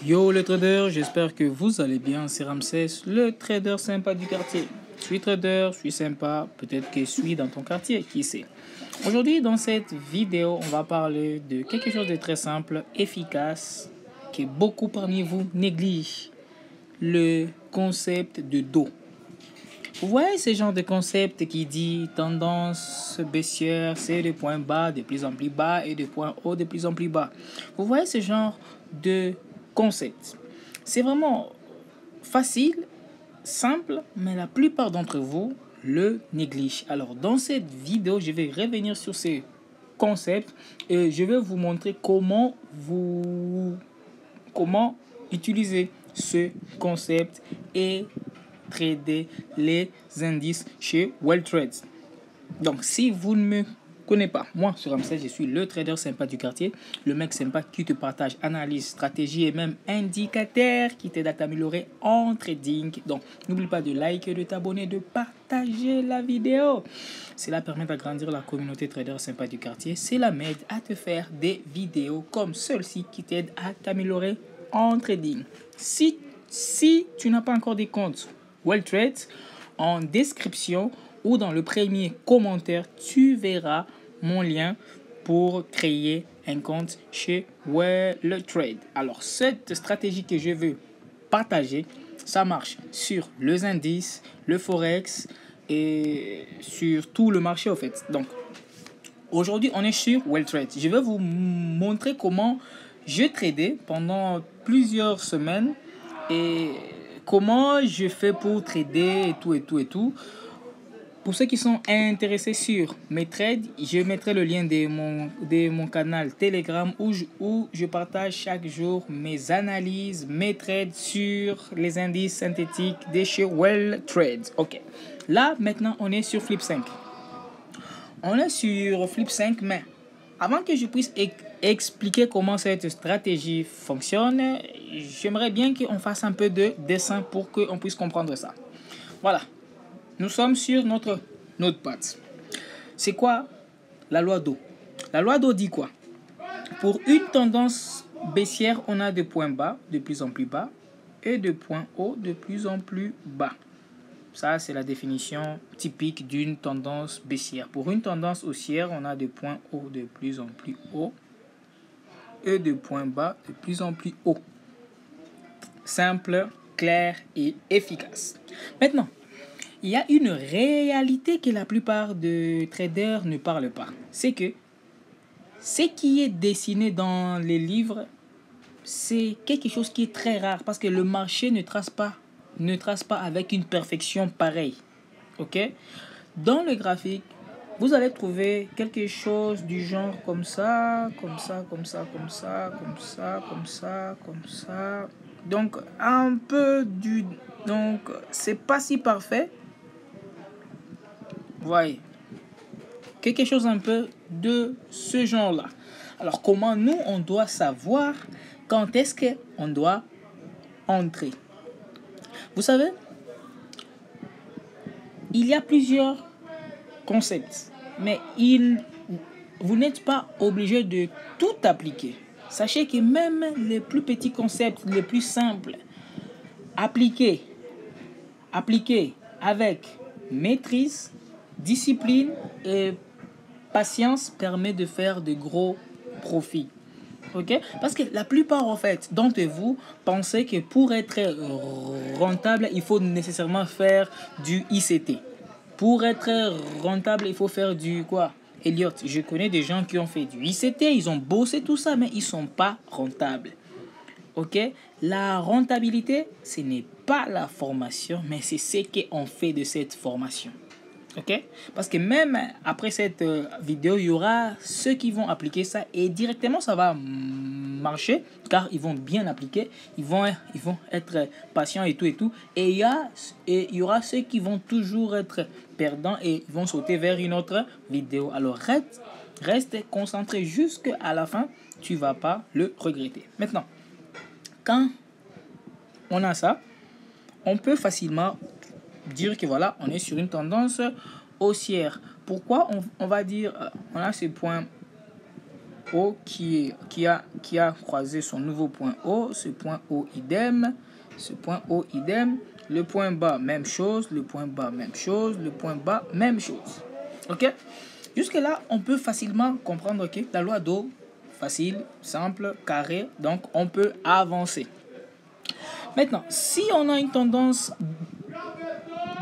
Yo le trader, j'espère que vous allez bien, c'est Ramsès, le trader sympa du quartier. Je suis trader, je suis sympa, peut-être que je suis dans ton quartier, qui sait. Aujourd'hui dans cette vidéo, on va parler de quelque chose de très simple, efficace, que beaucoup parmi vous négligent, le concept de dos. Vous voyez ce genre de concept qui dit tendance baissière, c'est des points bas de plus en plus bas et des points hauts de plus en plus bas. Vous voyez ce genre de concept. C'est vraiment facile, simple, mais la plupart d'entre vous le négligent. Alors dans cette vidéo, je vais revenir sur ces concepts et je vais vous montrer comment utiliser ce concept et trader les indices chez WellTrade. Donc, si vous ne me connaissez pas, moi, sur Ramsès, je suis le trader sympa du quartier, le mec sympa qui te partage analyse, stratégie et même indicateurs qui t'aident à t'améliorer en trading. Donc, n'oublie pas de liker, de t'abonner, de partager la vidéo. Cela permet d'agrandir la communauté trader sympa du quartier. Cela m'aide à te faire des vidéos comme celle-ci qui t'aident à t'améliorer en trading. Si tu n'as pas encore des comptes WellTrade, en description ou dans le premier commentaire, tu verras mon lien pour créer un compte chez WellTrade. Alors, cette stratégie que je veux partager, ça marche sur les indices, le forex et sur tout le marché en fait. Donc, aujourd'hui, on est sur WellTrade. Je vais vous montrer comment je tradais pendant plusieurs semaines et comment je fais pour trader et tout. Pour ceux qui sont intéressés sur mes trades, je mettrai le lien de mon canal Telegram où je partage chaque jour mes analyses, mes trades sur les indices synthétiques de chez WellTrade. Ok. Là, maintenant, on est sur Flip 5. On est sur Flip 5, mais avant que je puisse expliquer comment cette stratégie fonctionne, j'aimerais bien qu'on fasse un peu de dessin pour qu'on puisse comprendre ça. Voilà. Nous sommes sur notre notepad. C'est quoi la loi d'eau? La loi d'eau dit quoi? Pour une tendance baissière, on a des points bas de plus en plus bas et des points hauts de plus en plus bas. Ça, c'est la définition typique d'une tendance baissière. Pour une tendance haussière, on a des points hauts de plus en plus hauts et des points bas de plus en plus hauts. Simple, clair et efficace. Maintenant, il y a une réalité que la plupart des traders ne parlent pas. C'est que ce qui est dessiné dans les livres, c'est quelque chose qui est très rare parce que le marché ne trace pas avec une perfection pareille. Ok? Dans le graphique, vous allez trouver quelque chose du genre comme ça, comme ça, comme ça, comme ça, comme ça, comme ça, comme ça. Donc, un peu du... Donc, c'est pas si parfait. Voyez. Quelque chose un peu de ce genre-là. Alors, comment nous, on doit savoir quand est-ce qu'on doit entrer? Vous savez, il y a plusieurs concepts, mais vous n'êtes pas obligé de tout appliquer. Sachez que même les plus petits concepts, les plus simples, appliqués avec maîtrise, discipline et patience permet de faire de gros profits. Ok? Parce que la plupart en fait d'entre vous pensez que pour être rentable, il faut nécessairement faire du ICT. Pour être rentable, il faut faire du quoi? Elliott, je connais des gens qui ont fait du ICT, ils ont bossé tout ça, mais ils ne sont pas rentables. Ok? La rentabilité, ce n'est pas la formation, mais c'est ce qu'on fait de cette formation. Ok? Parce que même après cette vidéo, il y aura ceux qui vont appliquer ça et directement ça va marcher car ils vont bien appliquer, ils vont être patients et tout. Et il y aura ceux qui vont toujours être perdants et vont sauter vers une autre vidéo. Alors reste concentré jusqu'à la fin, tu vas pas le regretter. Maintenant, quand on a ça, on peut facilement dire que voilà, on est sur une tendance haussière. Pourquoi on va dire on a ce point O qui a croisé son nouveau point O. Ce point O idem. Ce point O idem. Le point bas, même chose. Le point bas, même chose. Le point bas, même chose. Ok? Jusque-là, on peut facilement comprendre que la loi d'Ohm, facile, simple, carré. Donc, on peut avancer. Maintenant, si on a une tendance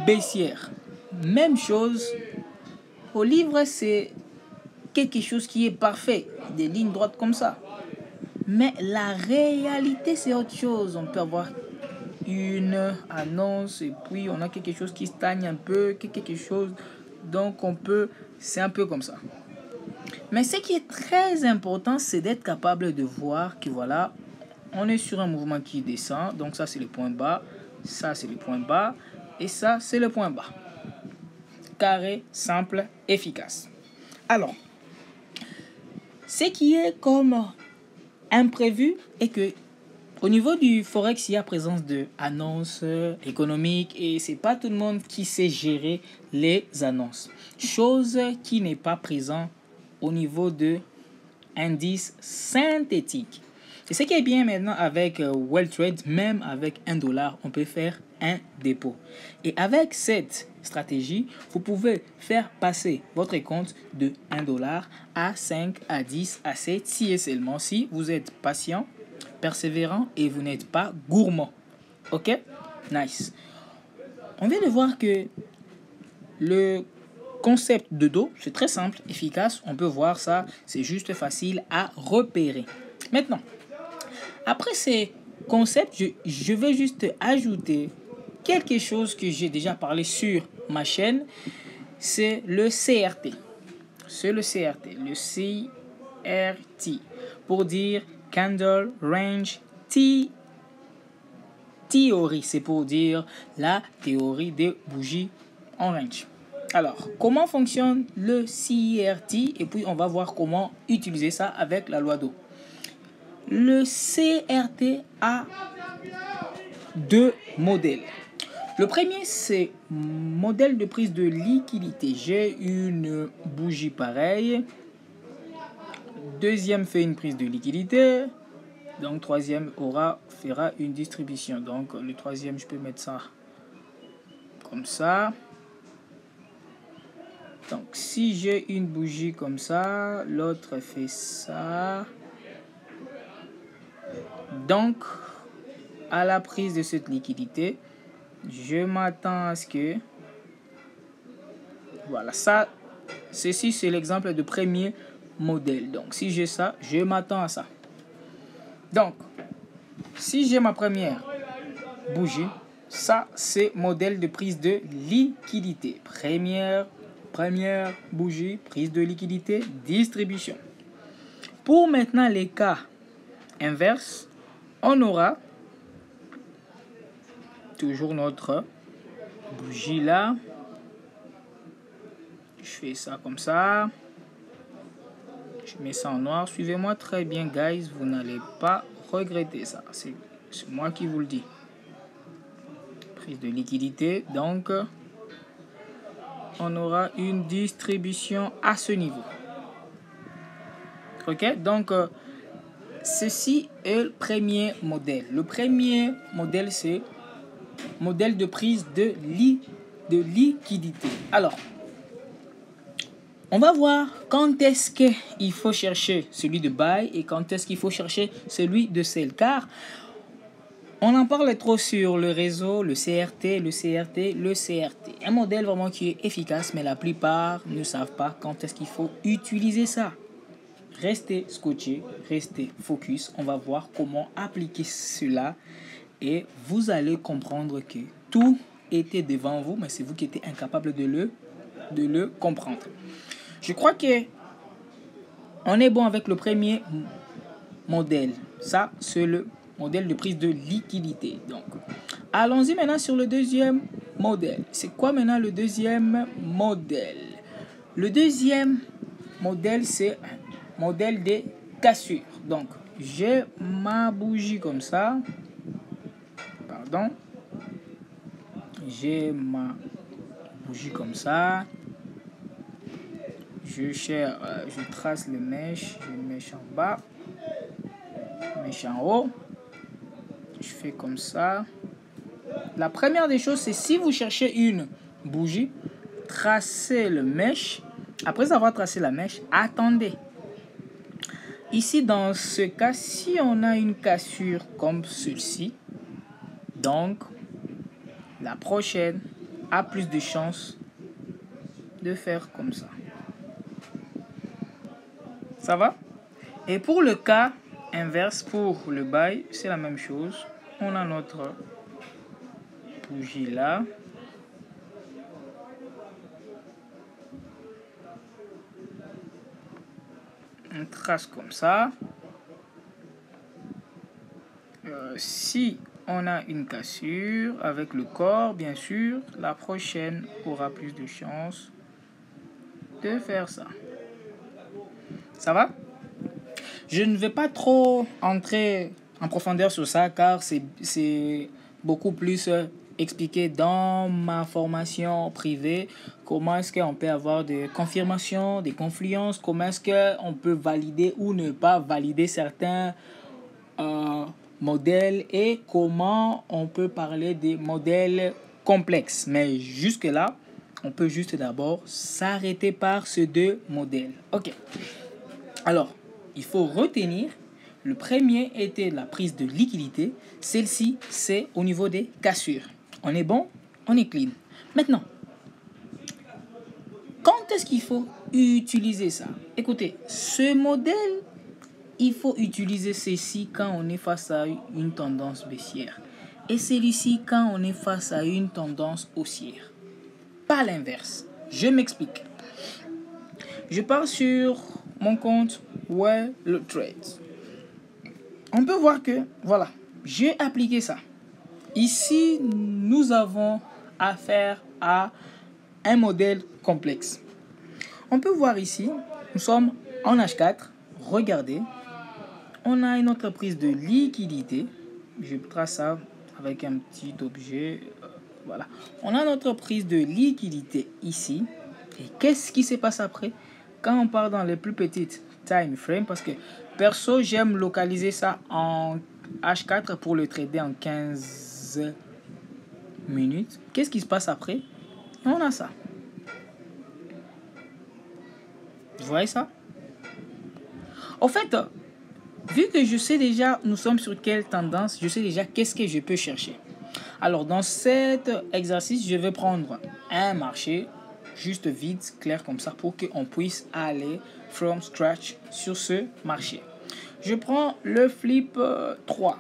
baissière, même chose. Au livre, c'est quelque chose qui est parfait. Des lignes droites comme ça. Mais la réalité, c'est autre chose. On peut avoir une annonce et puis on a quelque chose qui stagne un peu, quelque chose. Donc on peut, c'est un peu comme ça. Mais ce qui est très important, c'est d'être capable de voir que voilà, on est sur un mouvement qui descend. Donc ça, c'est le point bas. Ça, c'est le point bas. Et ça, c'est le point bas. Carré, simple, efficace. Alors, ce qui est comme imprévu est que au niveau du Forex, il y a présence de annonces économiques et c'est pas tout le monde qui sait gérer les annonces. Chose qui n'est pas présente au niveau de indices synthétiques. Et ce qui est bien maintenant avec WellTrade, même avec $1, on peut faire un dépôt. Et avec cette stratégie, vous pouvez faire passer votre compte de $1 à 5, à 10, à 7, si et seulement si vous êtes patient, persévérant et vous n'êtes pas gourmand. Ok? Nice. On vient de voir que le concept de dos, c'est très simple, efficace. On peut voir ça, c'est juste facile à repérer. Maintenant, après ces concepts, je vais juste ajouter quelque chose que j'ai déjà parlé sur ma chaîne. C'est le CRT. C'est le CRT. Le CRT. Pour dire Candle Range Theory. C'est pour dire la théorie des bougies en range. Alors, comment fonctionne le CRT? Et puis, on va voir comment utiliser ça avec la loi d'Ohm. Le CRT a deux modèles. Le premier, c'est modèle de prise de liquidité. J'ai une bougie pareille. Deuxième fait une prise de liquidité. Donc, troisième fera une distribution. Donc, le troisième, je peux mettre ça comme ça. Donc, si j'ai une bougie comme ça, l'autre fait ça. Donc, à la prise de cette liquidité, je m'attends à ce que... Voilà, ça, ceci c'est l'exemple de premier modèle. Donc, si j'ai ça, je m'attends à ça. Donc, si j'ai ma première bougie, ça c'est modèle de prise de liquidité. Première bougie, prise de liquidité, distribution. Pour maintenant les cas inverses, on aura toujours notre bougie là. Je fais ça comme ça. Je mets ça en noir. Suivez-moi très bien, guys. Vous n'allez pas regretter ça. C'est moi qui vous le dis. Prise de liquidité. Donc, on aura une distribution à ce niveau. Ok? Donc, ceci est le premier modèle. Le premier modèle, c'est modèle de prise de liquidité. Alors, on va voir quand est-ce qu'il faut chercher celui de buy et quand est-ce qu'il faut chercher celui de sell. Car on en parle trop sur le réseau, le CRT. Un modèle vraiment qui est efficace, mais la plupart ne savent pas quand est-ce qu'il faut utiliser ça. Restez scotché, restez focus. On va voir comment appliquer cela et vous allez comprendre que tout était devant vous, mais c'est vous qui êtes incapable de le comprendre. Je crois que on est bon avec le premier modèle. Ça, c'est le modèle de prise de liquidité. Donc, allons-y maintenant sur le deuxième modèle. C'est quoi maintenant le deuxième modèle? Le deuxième modèle, c'est un modèle de cassure. Donc, j'ai ma bougie comme ça. Pardon. J'ai ma bougie comme ça. je trace le mèche, je mèche en bas, mèche en haut. Je fais comme ça. La première des choses, c'est si vous cherchez une bougie, tracez le mèche. Après avoir tracé la mèche, attendez. Ici, dans ce cas, si on a une cassure comme celle-ci, donc la prochaine a plus de chances de faire comme ça. Ça va? Et pour le cas inverse, pour le bail, c'est la même chose. On a notre bougie là. On trace comme ça. Si on a une cassure avec le corps, bien sûr, la prochaine aura plus de chances de faire ça. Ça va? Je ne vais pas trop entrer en profondeur sur ça car c'est beaucoup plus expliqué dans ma formation privée. Comment est-ce qu'on peut avoir des confirmations, des confluences, comment est-ce qu'on peut valider ou ne pas valider certains modèles et comment on peut parler des modèles complexes. Mais jusque-là, on peut juste d'abord s'arrêter par ces deux modèles. Ok. Alors, il faut retenir, le premier était la prise de liquidité. Celle-ci, c'est au niveau des cassures. On est bon, on est clean. Maintenant, quand est-ce qu'il faut utiliser ça? Écoutez, ce modèle, il faut utiliser ceci quand on est face à une tendance baissière. Et celui-ci quand on est face à une tendance haussière. Pas l'inverse. Je m'explique. Je pars sur mon compte WellTrade. On peut voir que, voilà, j'ai appliqué ça. Ici, nous avons affaire à un modèle complexe. On peut voir ici, nous sommes en H4. Regardez, on a une autre prise de liquidité. Je trace ça avec un petit objet. Voilà. On a notre prise de liquidité ici. Et qu'est-ce qui se passe après? Quand on part dans les plus petites time frame, parce que perso, j'aime localiser ça en H4 pour le trader en 15 minutes. Qu'est-ce qui se passe après? On a ça. Vous voyez ça? En fait, vu que je sais déjà nous sommes sur quelle tendance, je sais déjà qu'est-ce que je peux chercher. Alors, dans cet exercice, je vais prendre un marché juste vide, clair comme ça, pour qu'on puisse aller from scratch sur ce marché. Je prends le flip 3.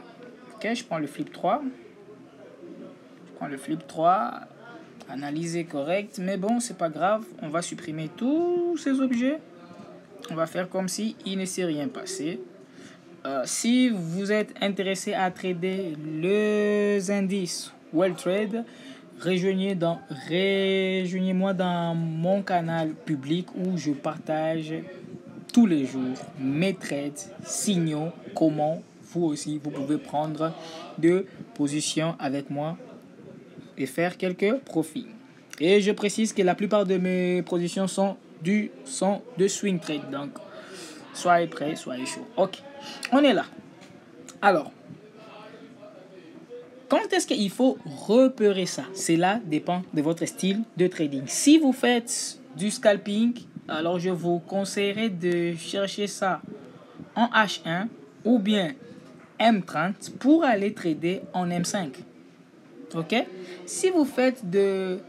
Ok, je prends le flip 3. Analyser correct, mais bon, c'est pas grave. On va supprimer tous ces objets. On va faire comme si il ne s'est rien passé. Si vous êtes intéressé à trader les indices WellTrade, rejoignez-moi dans mon canal public où je partage tous les jours mes trades, signaux, comment vous aussi vous pouvez prendre de position avec moi et faire quelques profits. Et je précise que la plupart de mes positions sont de swing trade. Donc, soyez prêts, soyez chaud. Ok, on est là. Alors, quand est-ce qu'il faut repérer ça? Cela dépend de votre style de trading. Si vous faites du scalping, alors je vous conseillerais de chercher ça en H1 ou bien M30 pour aller trader en M5. Ok? Si vous faites de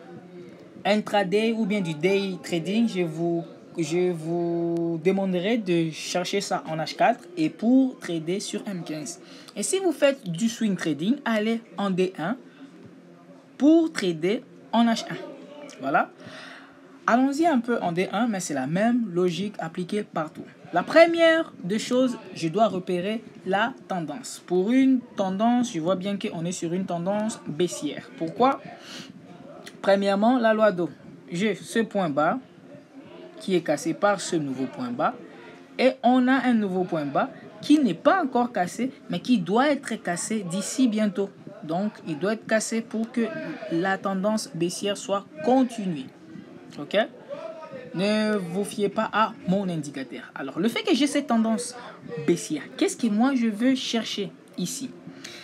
intraday ou bien du day trading, je vous demanderai de chercher ça en H4 et pour trader sur M15. Et si vous faites du swing trading, allez en D1 pour trader en H1. Voilà. Allons-y un peu en D1, mais c'est la même logique appliquée partout. La première des choses, je dois repérer la tendance. Pour une tendance, je vois bien qu'on est sur une tendance baissière. Pourquoi? Premièrement, la loi d'eau. J'ai ce point bas qui est cassé par ce nouveau point bas. Et on a un nouveau point bas qui n'est pas encore cassé, mais qui doit être cassé d'ici bientôt. Donc, il doit être cassé pour que la tendance baissière soit continuée. Ok? Ne vous fiez pas à mon indicateur. Alors, le fait que j'ai cette tendance baissière, qu'est-ce que moi je veux chercher ici?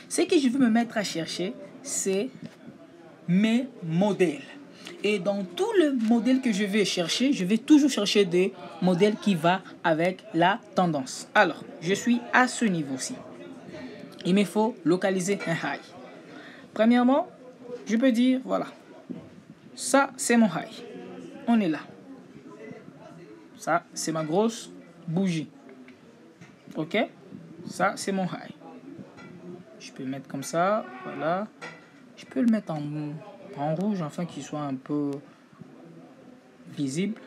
Ce que je veux me mettre à chercher, c'est mes modèles. Et dans tout le modèle que je vais chercher, je vais toujours chercher des modèles qui vont avec la tendance. Alors, je suis à ce niveau-ci. Il me faut localiser un high. Premièrement, je peux dire, voilà, ça c'est mon high. On est là. Ça, c'est ma grosse bougie. Ok? Ça, c'est mon high. Je peux le mettre comme ça, voilà. Je peux le mettre en rouge, afin qu'il soit un peu visible.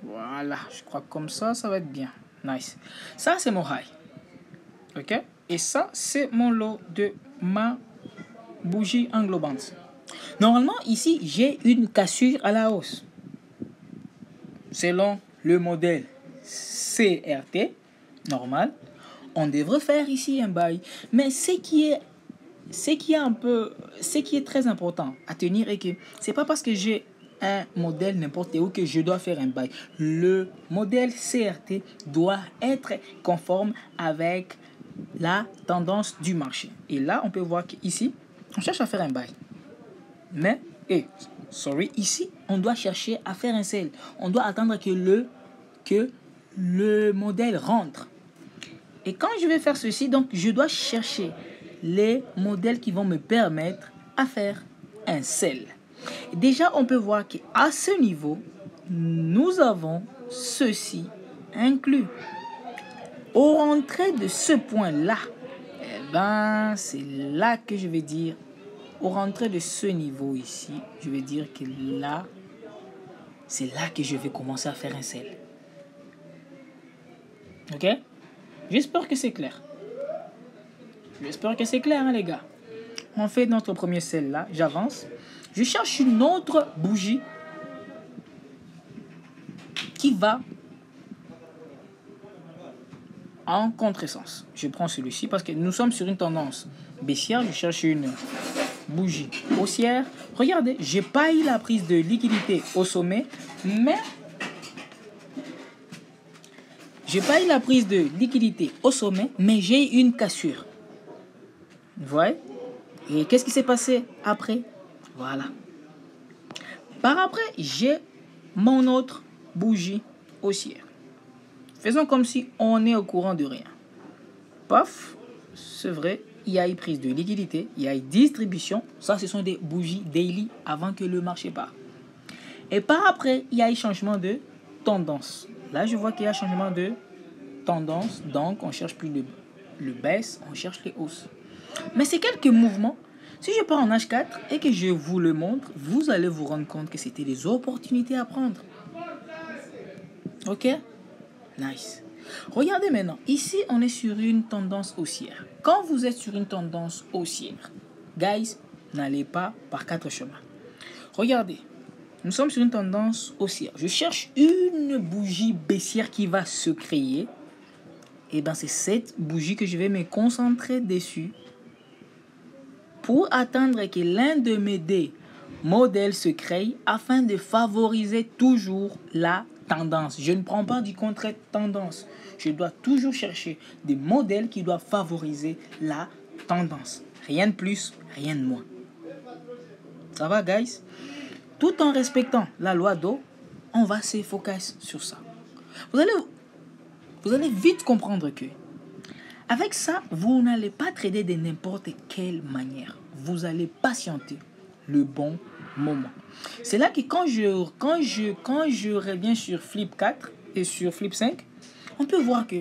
Voilà, je crois que comme ça va être bien. Nice. Ça, c'est mon high. Ok? Et ça, c'est mon lot de ma bougie englobante. Normalement, ici, j'ai une cassure à la hausse. Selon le modèle CRT, normal, on devrait faire ici un bail. Mais ce qui est très important à tenir est que c'est pas parce que j'ai un modèle n'importe où que je dois faire un bail. Le modèle CRT doit être conforme avec la tendance du marché. Et là, on peut voir qu'ici, on cherche à faire un bail. Mais, ici, on doit chercher à faire un sell. On doit attendre que le modèle rentre. Et quand je vais faire ceci, donc, je dois chercher les modèles qui vont me permettre à faire un sell. Déjà, on peut voir qu'à ce niveau, nous avons ceci inclus. Au rentrer de ce point-là, c'est là que je vais dire, au rentrer de ce niveau ici, je vais dire que là, c'est là que je vais commencer à faire un sell. Ok? J'espère que c'est clair. Hein, les gars. On fait notre premier sell là. J'avance. Je cherche une autre bougie qui va en contresens. Je prends celui-ci parce que nous sommes sur une tendance baissière. Je cherche une bougie haussière. Regardez, j'ai pas eu la prise de liquidité au sommet, mais j'ai une cassure. Vous voyez? Et qu'est-ce qui s'est passé après? Voilà. Par après, j'ai mon autre bougie haussière. Faisons comme si on est au courant de rien. Paf, c'est vrai, il y a eu prise de liquidité, il y a eu distribution. Ça, ce sont des bougies daily avant que le marché parte. Et par après, il y a eu changement de tendance. Là, je vois qu'il y a changement de tendance. Donc, on ne cherche plus le baisse, on cherche les hausses. Mais ces quelques mouvements, si je pars en H4 et que je vous le montre, vous allez vous rendre compte que c'était des opportunités à prendre. Ok? Nice. Regardez maintenant. Ici, on est sur une tendance haussière. Quand vous êtes sur une tendance haussière, guys, n'allez pas par 4 chemins. Regardez. Nous sommes sur une tendance haussière. Je cherche une bougie baissière qui va se créer. Et c'est cette bougie que je vais me concentrer dessus pour attendre que l'un de mes deux modèles se crée afin de favoriser toujours la tendance. Je ne prends pas du contraire tendance. Je dois toujours chercher des modèles qui doivent favoriser la tendance. Rien de plus, rien de moins. Ça va, guys? Tout en respectant la loi d'eau, on va se focus sur ça. Vous allez vite comprendre que avec ça, vous n'allez pas trader de n'importe quelle manière. Vous allez patienter le bon moment. C'est là que quand je reviens sur Flip 4 et sur Flip 5, on peut voir que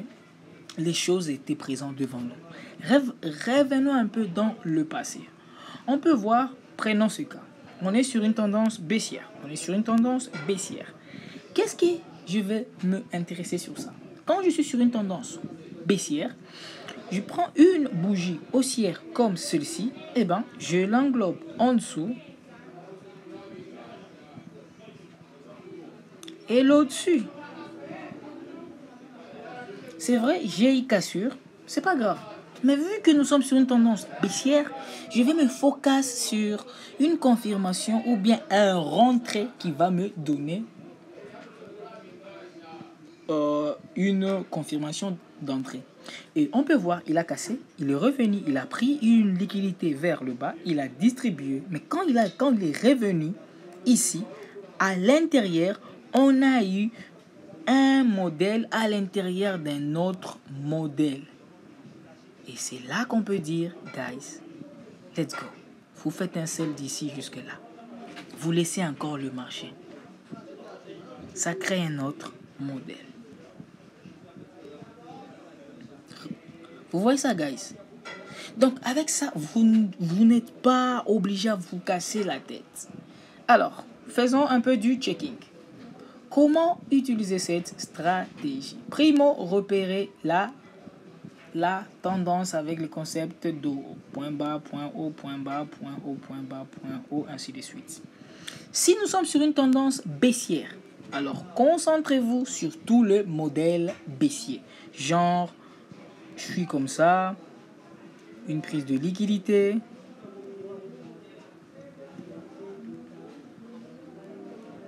les choses étaient présentes devant nous. Revenons un peu dans le passé. On peut voir, prenons ce cas. On est sur une tendance baissière. Qu'est-ce que je vais me intéresser sur ça? Quand je suis sur une tendance baissière, je prends une bougie haussière comme celle-ci, je l'englobe en dessous et l'au-dessus. C'est vrai, j'ai une cassure, c'est pas grave. Mais vu que nous sommes sur une tendance baissière, je vais me focus sur une confirmation ou bien un rentrée qui va me donner une confirmation d'entrée. Et on peut voir, il a cassé, il est revenu, il a pris une liquidité vers le bas, il a distribué. Mais quand il est revenu ici, à l'intérieur, on a eu un modèle à l'intérieur d'un autre modèle. Et c'est là qu'on peut dire, guys, let's go. Vous faites un sell d'ici jusque-là. Vous laissez encore le marché. Ça crée un autre modèle. Vous voyez ça, guys? Donc, avec ça, vous n'êtes pas obligé à vous casser la tête. Alors, faisons un peu du checking. Comment utiliser cette stratégie? Primo, repérer la tendance avec le concept de point bas, point haut, point bas, point haut, point bas, point haut, ainsi de suite. Si nous sommes sur une tendance baissière, alors concentrez-vous sur tout le modèle baissier. Genre, je suis comme ça, une prise de liquidité,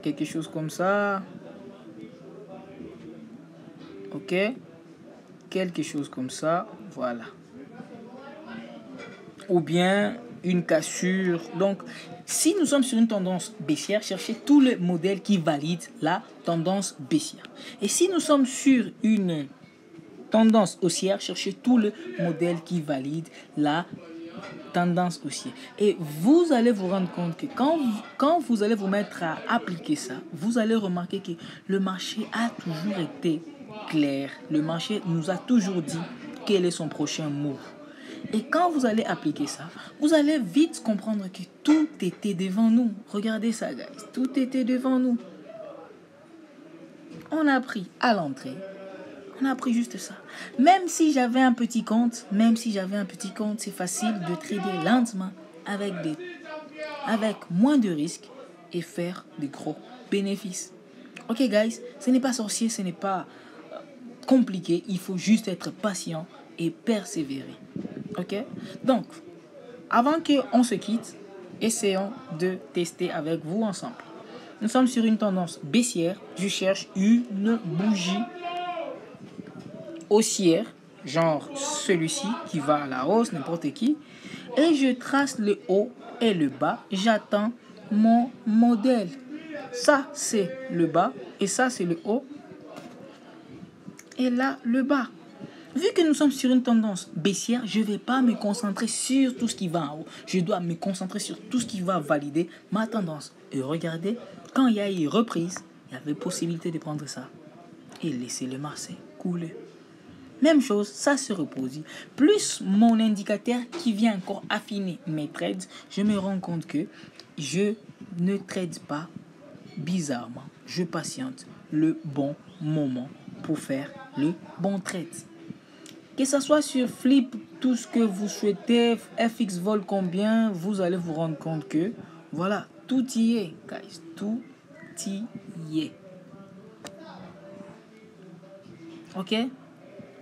quelque chose comme ça, ok, quelque chose comme ça, voilà, ou bien une cassure. Donc, si nous sommes sur une tendance baissière, cherchez tous les modèles qui valident la tendance baissière. Et si nous sommes sur une tendance haussière, cherchez tous les modèles qui valident la tendance haussière. Et vous allez vous rendre compte que quand vous allez vous mettre à appliquer ça, vous allez remarquer que le marché a toujours été clair. Le marché nous a toujours dit quel est son prochain move. Et quand vous allez appliquer ça, vous allez vite comprendre que tout était devant nous. Regardez ça, guys. Tout était devant nous. On a pris à l'entrée. On a pris juste ça. Même si j'avais un petit compte, c'est facile de trader lentement avec moins de risques et faire des gros bénéfices. Ok, guys, ce n'est pas sorcier, ce n'est pas compliqué. Il faut juste être patient et persévérer. Ok? Donc, avant qu'on se quitte, essayons de tester avec vous ensemble. Nous sommes sur une tendance baissière. Je cherche une bougie haussière, genre celui-ci qui va à la hausse, n'importe qui. Et je trace le haut et le bas. J'attends mon modèle. Ça, c'est le bas. Et ça, c'est le haut. Et là, le bas. Vu que nous sommes sur une tendance baissière, je ne vais pas me concentrer sur tout ce qui va en haut. Je dois me concentrer sur tout ce qui va valider ma tendance. Et regardez, quand il y a eu reprise, il y avait possibilité de prendre ça et laisser le marché couler. Même chose, ça se repose. Plus mon indicateur qui vient encore affiner mes trades, je me rends compte que je ne trade pas bizarrement. Je patiente le bon moment pour faire le bon trade. Que ce soit sur Flip, tout ce que vous souhaitez, FX vol combien, vous allez vous rendre compte que, voilà, tout y est, guys, tout y est. Ok?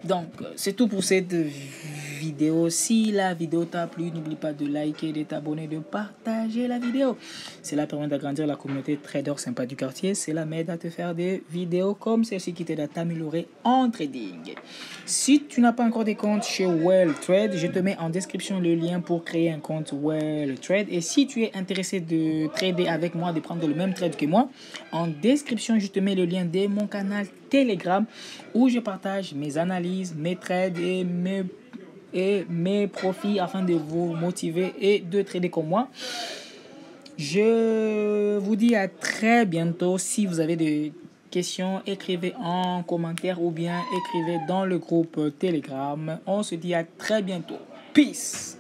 Donc, c'est tout pour cette vidéo. Si la vidéo t'a plu, n'oublie pas de liker, de t'abonner, de partager la vidéo. Cela permet d'agrandir la communauté trader sympa du quartier. Cela m'aide à te faire des vidéos comme celle-ci qui t'aide à t'améliorer en trading. Si tu n'as pas encore de compte chez WellTrade, je te mets en description le lien pour créer un compte WellTrade. Et si tu es intéressé de trader avec moi, de prendre le même trade que moi, en description, je te mets le lien de mon canal Telegram où je partage mes analyses, mes trades et mes profits afin de vous motiver et de trader comme moi. Je vous dis à très bientôt. Si vous avez des questions, écrivez en commentaire ou bien écrivez dans le groupe Telegram. On se dit à très bientôt. Peace.